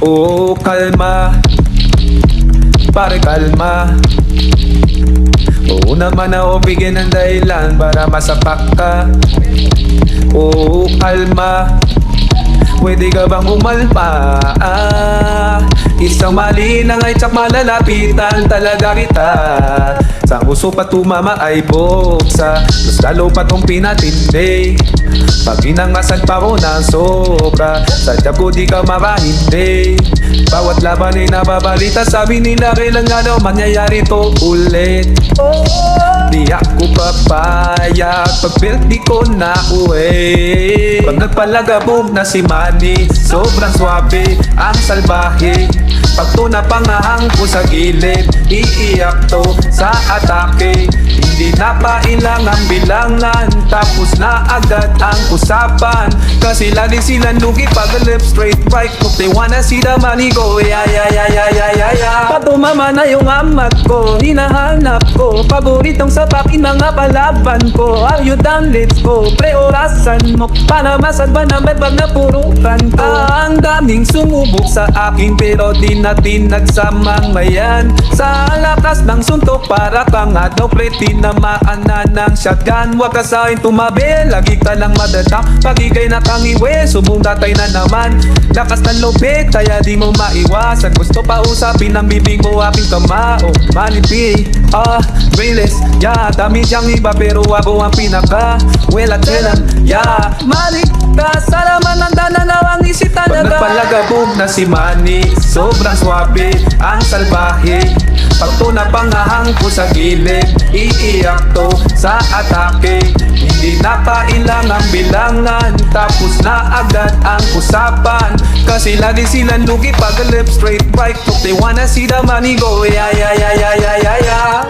Oh, kalma, pare kalma. Oo naman ako bigyan ng dahilan para masapak ka. Oo, kalma, pwede ka bang umalma? Isang mali na nga'y tsak malalapitan talaga kita. Sa uso pa tumama ay buksa, mas lalo pa tong pinatindi. Pag inangasan pa ko ng sobra, sadya ko di ka makahindi. Bawat laban ay nababalita, sabi nila kailangan daw mangyayari to ulit. Di ako papayag pag built di ko na uwi. Pag nagpalagabog na si Manny, sobrang swabe ang salbahe. Pag tunapangahang ko sa gilid, iiyak to sa atake. Hindi na pailangan bilangan, tapos na agad ang usapan. Kasi lagi silang lugi pag left straight right. If they wanna see the money go, yeah yeah yeah yeah yeah yeah yeah. Patumama na yung amat ko, hinahanap ko paboritong sapakin mga palaban ko. Are you done? Let's go. Pre, orasan mo para masadban ang bedbag na purukan ko. Ang daming sumubok sa akin pero di natin nagsamang mayan. Sa lakas ng suntok para kang adaw pre, tinamaan na ng shotgun. Huwag ka sa'kin tumabi, lagi ka lang madadak. Pagigay na kang iwe, subong tatay na naman. Lakas ng lobek, kaya di mo maiwasan. Gusto pa usapin ang bibig mo, aking kamao. Manipi, brainless, yeah. Dami siyang iba pero ako ang pinaka well at well, yeah. Malik ka, sa laman ng dananaw ang isip talaga. Pag nagpalagabog na si Manny, sobrang swabe ang salbahe. Pag tunapangahang ko sa gilid, iiyak to sa atake. Hindi na kailangan bilangan, tapos na agad ang usapan. Kasi lagi silang lugi pag left straight right. If they wanna see the money go, yeah yeah yeah yeah yeah yeah yeah.